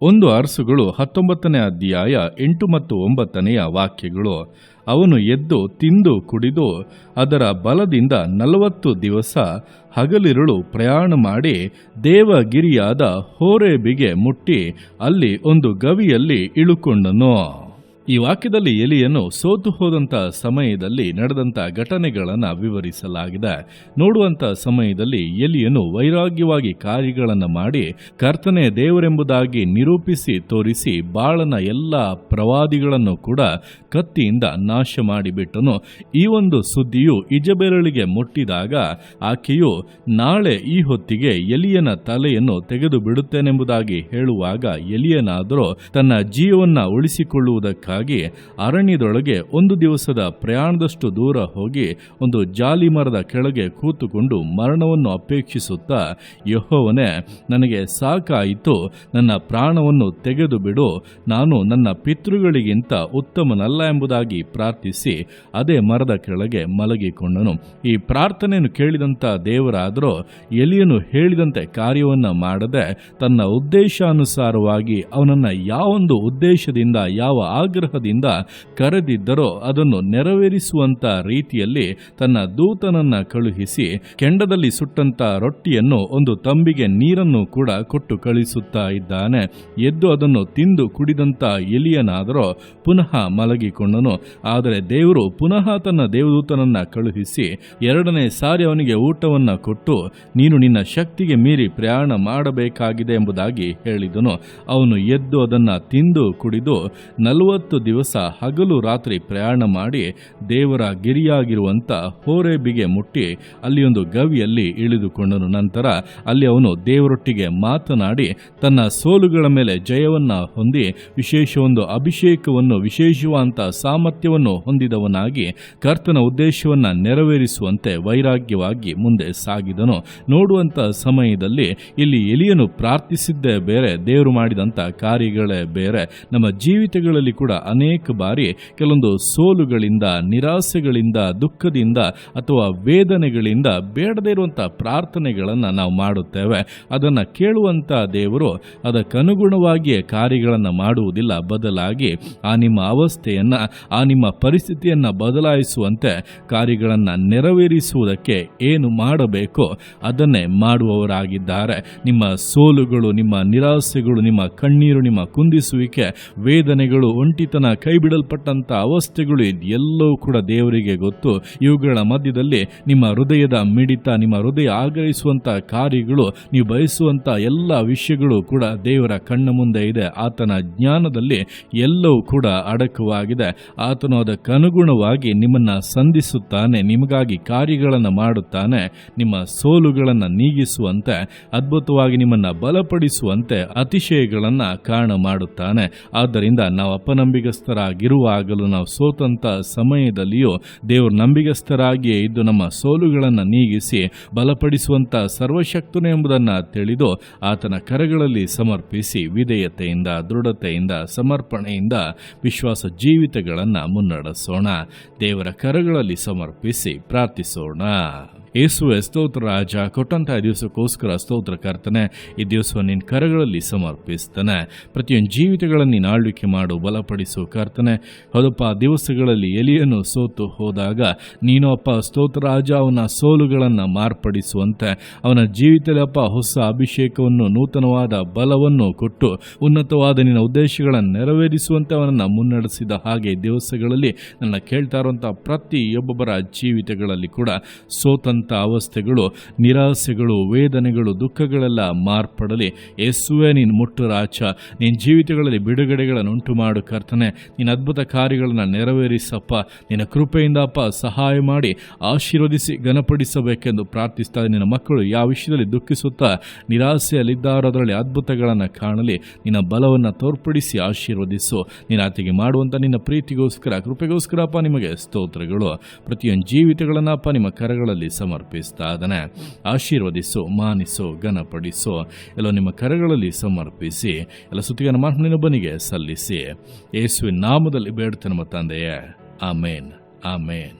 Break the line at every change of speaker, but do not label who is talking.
1 ಅರಸುಗಳು 19ನೇ ಅಧ್ಯಾಯ 8 ಮತ್ತು 9ನೆಯ ವಾಕ್ಯಗಳು. ಅವನು ಎದ್ದು ತಿಂದು ಕುಡಿದು ಅದರ ಬಲದಿಂದ 40 ದಿವಸ ಹಗಲಿರುಳು ಪ್ರಯಾಣ ಮಾಡಿ ದೇವಗಿರಿಯಾದ ಹೋರೇಬಿಗೆ ಮುಟ್ಟಿ ಅಲ್ಲಿ ಒಂದು ಗವಿಯಲ್ಲಿ ಇಳುಕೊಂಡನು. ಈ ವಾಕ್ಯದಲ್ಲಿ ಎಲಿಯನು ಸೋತು ಹೋದಂಥ ಸಮಯದಲ್ಲಿ ನಡೆದಂಥ ಘಟನೆಗಳನ್ನು ವಿವರಿಸಲಾಗಿದೆ. ನೋಡುವಂಥ ಸಮಯದಲ್ಲಿ ಎಲಿಯನು ವೈರಾಗ್ಯವಾಗಿ ಕಾರ್ಯಗಳನ್ನು ಮಾಡಿ ಕರ್ತನೇ ದೇವರೆಂಬುದಾಗಿ ನಿರೂಪಿಸಿ ತೋರಿಸಿ ಬಾಳನ ಎಲ್ಲ ಪ್ರವಾದಿಗಳನ್ನು ಕೂಡ ಕತ್ತಿಯಿಂದ ನಾಶ ಮಾಡಿಬಿಟ್ಟನು. ಈ ಒಂದು ಸುದ್ದಿಯು ಇಜಬೇಲಳಿಗೆ ಮುಟ್ಟಿದಾಗ ಆಕೆಯು ನಾಳೆ ಈ ಹೊತ್ತಿಗೆ ಎಲಿಯನ ತಲೆಯನ್ನು ತೆಗೆದು ಬಿಡುತ್ತೇನೆಂಬುದಾಗಿ ಹೇಳುವಾಗ ಎಲಿಯನಾದರೂ ತನ್ನ ಜೀವವನ್ನು ಉಳಿಸಿಕೊಳ್ಳುವುದಕ್ಕಾಗಿ ಅರಣ್ಯದೊಳಗೆ 1 ದಿವಸದ ಪ್ರಯಾಣದಷ್ಟು ದೂರ ಹೋಗಿ ಒಂದು ಜಾಲಿ ಮರದ ಕೆಳಗೆ ಕೂತುಕೊಂಡು ಮರಣವನ್ನು ಅಪೇಕ್ಷಿಸುತ್ತಾ, ಯೆಹೋವನೇ, ನನಗೆ ಸಾಕಾಯಿತು, ನನ್ನ ಪ್ರಾಣವನ್ನು ತೆಗೆದು ಬಿಡು, ನಾನು ನನ್ನ ಪಿತೃಗಳಿಗಿಂತ ಉತ್ತಮನಲ್ಲ ಎಂಬುದಾಗಿ ಪ್ರಾರ್ಥಿಸಿ ಅದೇ ಮರದ ಕೆಳಗೆ ಮಲಗಿಕೊಂಡನು. ಈ ಪ್ರಾರ್ಥನೆಯನ್ನು ಕೇಳಿದಂಥ ದೇವರಾದರೂ ಎಲಿಯನು ಹೇಳಿದಂತೆ ಕಾರ್ಯವನ್ನು ಮಾಡದೆ ತನ್ನ ಉದ್ದೇಶಾನುಸಾರವಾಗಿ ಅವನನ್ನು ಯಾವೊಂದು ಉದ್ದೇಶದಿಂದ ಯಾವ ಆಗ್ರಹದಿಂದ ಕರೆದಿದ್ದರೋ ಅದನ್ನು ನೆರವೇರಿಸುವಂತ ರೀತಿಯಲ್ಲಿ ತನ್ನ ದೂತನನ್ನ ಕಳುಹಿಸಿ ಕೆಂಡದಲ್ಲಿ ಸುಟ್ಟಂತ ರೊಟ್ಟಿಯನ್ನು ಒಂದು ತಂಬಿಗೆ ನೀರನ್ನು ಕೂಡ ಕೊಟ್ಟು ಕಳಿಸುತ್ತಾ ಇದ್ದಾನೆ. ಎದ್ದು ಅದನ್ನು ತಿಂದು ಕುಡಿದಂತ ಎಲಿಯನಾದರೂ ಪುನಃ ಮಲಗಿಕೊಂಡನು. ಆದರೆ ದೇವರು ಪುನಃ ತನ್ನ ದೇವದೂತನನ್ನ ಕಳುಹಿಸಿ 2ನೇ ಸಾರಿ ಅವನಿಗೆ ಊಟವನ್ನು ಕೊಟ್ಟು ನೀನು ನಿನ್ನ ಶಕ್ತಿಗೆ ಮೀರಿ ಪ್ರಯಾಣ ಮಾಡಬೇಕಾಗಿದೆ ಎಂಬುದಾಗಿ ಹೇಳಿದನು. ಅವನು ಎದ್ದು ಅದನ್ನು ತಿಂದು ಕುಡಿದು 40 ದಿವಸ ಹಗಲು ರಾತ್ರಿ ಪ್ರಯಾಣ ಮಾಡಿ ದೇವರ ಗಿರಿಯಾಗಿರುವಂಥ ಹೋರೇಬಿಗೆ ಮುಟ್ಟಿ ಅಲ್ಲಿ ಒಂದು ಗವಿಯಲ್ಲಿ ಇಳಿದುಕೊಂಡನು. ನಂತರ ಅಲ್ಲಿ ಅವನು ದೇವರೊಟ್ಟಿಗೆ ಮಾತನಾಡಿ ತನ್ನ ಸೋಲುಗಳ ಮೇಲೆ ಜಯವನ್ನು ಹೊಂದಿ ವಿಶೇಷ ಒಂದು ಅಭಿಷೇಕವನ್ನು ವಿಶೇಷವಾದಂಥ ಸಾಮರ್ಥ್ಯವನ್ನು ಹೊಂದಿದವನಾಗಿ ಕರ್ತನ ಉದ್ದೇಶವನ್ನು ನೆರವೇರಿಸುವಂತೆ ವೈರಾಗ್ಯವಾಗಿ ಮುಂದೆ ಸಾಗಿದನು. ನೋಡುವಂಥ ಸಮಯದಲ್ಲಿ ಇಲ್ಲಿ ಎಲಿಯನು ಪ್ರಾರ್ಥಿಸಿದ್ದೇ ಬೇರೆ, ದೇವರು ಮಾಡಿದಂಥ ಕಾರ್ಯಗಳೇ ಬೇರೆ. ನಮ್ಮ ಜೀವಿತಗಳಲ್ಲಿ ಕೂಡ ಅನೇಕ ಬಾರಿ ಕೆಲವೊಂದು ಸೋಲುಗಳಿಂದ, ನಿರಾಸೆಗಳಿಂದ, ದುಃಖದಿಂದ ಅಥವಾ ವೇದನೆಗಳಿಂದ ಬೇಡದೇ ಇರುವಂಥ ಪ್ರಾರ್ಥನೆಗಳನ್ನು ನಾವು ಮಾಡುತ್ತೇವೆ. ಅದನ್ನು ಕೇಳುವಂಥ ದೇವರು ಅದಕ್ಕನುಗುಣವಾಗಿಯೇ ಕಾರ್ಯಗಳನ್ನು ಮಾಡುವುದಿಲ್ಲ. ಬದಲಾಗಿ ಆ ನಿಮ್ಮ ಅವಸ್ಥೆಯನ್ನು, ಆ ನಿಮ್ಮ ಪರಿಸ್ಥಿತಿಯನ್ನು ಬದಲಾಯಿಸುವಂತೆ ಕಾರ್ಯಗಳನ್ನು ನೆರವೇರಿಸುವುದಕ್ಕೆ ಏನು ಮಾಡಬೇಕೋ ಅದನ್ನೇ ಮಾಡುವವರಾಗಿದ್ದಾರೆ. ನಿಮ್ಮ ಸೋಲುಗಳು, ನಿಮ್ಮ ನಿರಾಸೆಗಳು, ನಿಮ್ಮ ಕಣ್ಣೀರು, ನಿಮ್ಮ ಕುಂದಿಸುವಿಕೆ, ವೇದನೆಗಳು, ಒಂಟಿತನ, ಕೈ ಬಿಡಲ್ಪಟ್ಟಂತ ಅವಸ್ಥೆಗಳು ಎಲ್ಲವೂ ಕೂಡ ದೇವರಿಗೆ ಗೊತ್ತು. ಇವುಗಳ ಮಧ್ಯದಲ್ಲಿ ನಿಮ್ಮ ಹೃದಯದ ಮಿಡಿತ, ನಿಮ್ಮ ಹೃದಯ ಆಗ್ರಹಿಸುವಂತ ಕಾರ್ಯಗಳು, ನೀವು ಬಯಸುವಂತ ಎಲ್ಲ ವಿಷಯಗಳು ಕೂಡ ದೇವರ ಕಣ್ಣ ಮುಂದೆ ಇದೆ. ಆತನ ಜ್ಞಾನದಲ್ಲಿ ಎಲ್ಲವೂ ಕೂಡ ಅಡಕವಾಗಿದೆ. ಆತನು ಅದಕ್ಕನುಗುಣವಾಗಿ ನಿಮ್ಮನ್ನ ಸಂಧಿಸುತ್ತಾನೆ, ನಿಮಗಾಗಿ ಕಾರ್ಯಗಳನ್ನು ಮಾಡುತ್ತಾನೆ. ನಿಮ್ಮ ಸೋಲುಗಳನ್ನು ನೀಗಿಸುವಂತೆ, ಅದ್ಭುತವಾಗಿ ನಿಮ್ಮನ್ನ ಬಲಪಡಿಸುವಂತೆ ಅತಿಶಯಗಳನ್ನ ಕಾರಣ ಮಾಡುತ್ತಾನೆ. ಆದ್ದರಿಂದ ನಾವು ಅಪನಂಬಿಗಸ್ಥರಾಗಿರುವಾಗಲೂ, ನಾವು ಸೋತಂತ ಸಮಯದಲ್ಲಿಯೂ ದೇವರು ನಂಬಿಗಸ್ಥರಾಗಿಯೇ ಇದ್ದು ನಮ್ಮ ಸೋಲುಗಳನ್ನು ನೀಗಿಸಿ ಬಲಪಡಿಸುವಂತ ಸರ್ವಶಕ್ತನು ಎಂಬುದನ್ನು ತಿಳಿದು ಆತನ ಕರಗಳಲ್ಲಿ ಸಮರ್ಪಿಸಿ ವಿಧೇಯತೆಯಿಂದ, ದೃಢತೆಯಿಂದ, ಸಮರ್ಪಣೆಯಿಂದ ವಿಶ್ವಾಸ ಜೀವಿತಗಳನ್ನು ಮುನ್ನಡೆಸೋಣ. ದೇವರ ಕರಗಳಲ್ಲಿ ಸಮರ್ಪಿಸಿ ಪ್ರಾರ್ಥಿಸೋಣ. ಯೇಸುವೆ, ಸ್ತೋತ್ರ ರಾಜ, ಕೊಟ್ಟಂತಹ ದಿವಸಕ್ಕೋಸ್ಕರ ಸ್ತೋತ್ರ ಕರ್ತನೆ. ಈ ದಿವಸ ನಿನ್ನ ಕರಗಳಲ್ಲಿ ಸಮರ್ಪಿಸ್ತಾನೆ. ಪ್ರತಿಯೊಂದು ಜೀವಿತಗಳನ್ನು ನೀನು ಆಳ್ವಿಕೆ ಮಾಡು, ಬಲಪಡಿಸು ಕರ್ತನೆ. ಹೌದಪ್ಪ, ದಿವಸಗಳಲ್ಲಿ ಎಲಿಯನು ಸೋತು ಹೋದಾಗ ನೀನು ಅಪ್ಪ ಸ್ತೋತ್ರ ರಾಜ ಅವನ ಸೋಲುಗಳನ್ನು ಮಾರ್ಪಡಿಸುವಂತೆ, ಅವನ ಜೀವಿತದಲ್ಲಿ ಅಪ್ಪ ಹೊಸ ಅಭಿಷೇಕವನ್ನು, ನೂತನವಾದ ಬಲವನ್ನು ಕೊಟ್ಟು ಉನ್ನತವಾದ ನಿನ್ನ ಉದ್ದೇಶಗಳನ್ನು ನೆರವೇರಿಸುವಂತೆ ಅವನನ್ನು ಮುನ್ನಡೆಸಿದ ಹಾಗೆ ದಿವಸಗಳಲ್ಲಿ ನನ್ನ ಕೇಳ್ತಾ ಇರುವಂಥ ಪ್ರತಿಯೊಬ್ಬೊಬ್ಬರ ಜೀವಿತಗಳಲ್ಲಿ ಕೂಡ ಸೋತಂತ ಅವಸ್ಥೆಗಳು, ನಿರಾಸೆಗಳು, ವೇದನೆಗಳು, ದುಃಖಗಳೆಲ್ಲ ಮಾರ್ಪಡಲಿ. ಯೇಸುವೆ, ನೀನು ಮುಟ್ಟು ರಾಜ, ನಿನ್ನ ಜೀವಿತಗಳಲ್ಲಿ ಬಿಡುಗಡೆಗಳನ್ನು ಉಂಟು ಮಾಡು ಕರ್ತನೆ. ನಿನ್ನ ಅದ್ಭುತ ಕಾರ್ಯಗಳನ್ನು ನೆರವೇರಿಸಪ್ಪ. ನಿನ್ನ ಕೃಪೆಯಿಂದ ಅಪ್ಪ ಸಹಾಯ ಮಾಡಿ ಆಶೀರ್ವದಿಸಿ ಘನಪಡಿಸಬೇಕೆಂದು ಪ್ರಾರ್ಥಿಸ್ತಾ ನಿನ್ನ ಮಕ್ಕಳು ಯಾವ ವಿಷಯದಲ್ಲಿ ದುಃಖಿಸುತ್ತಾ ನಿರಾಸೆಯಲ್ಲಿದ್ದಾರೋ ಅದರಲ್ಲಿ ಅದ್ಭುತಗಳನ್ನು ಕಾಣಲಿ. ನಿನ್ನ ಬಲವನ್ನು ತೋರ್ಪಡಿಸಿ ಆಶೀರ್ವದಿಸು. ನೀನು ಆತಗೆ ಮಾಡುವಂಥ ನಿನ್ನ ಪ್ರೀತಿಗೋಸ್ಕರ, ಕೃಪೆಗೋಸ್ಕರ ಅಪ್ಪ ನಿಮಗೆ ಸ್ತೋತ್ರಗಳು. ಪ್ರತಿಯೊಂದು ಜೀವಿತಗಳನ್ನು ಅಪ್ಪ ನಿಮ್ಮ ಕರಗಳಲ್ಲಿ ಸಮರ್ಪಿಸ್ತಾ ಇದ್ದಾನೆ. ಆಶೀರ್ವದಿಸು, ಮಾನಿಸು, ಘನಪಡಿಸು. ಎಲ್ಲ ನಿಮ್ಮ ಕರಗಳಲ್ಲಿ ಸಮರ್ಪಿಸಿ ಎಲ್ಲ ಸ್ತುತಿಯನ್ನು ನಿನ್ನೊಬ್ಬನಿಗೆ ಸಲ್ಲಿಸಿ ಯೇಸುವಿನ ನಾಮದಲ್ಲಿ ಬೇಡ್ತೇನೆ ನಮ್ಮ ತಂದೆಯೇ. ಆಮೇನ್, ಆಮೇನ್.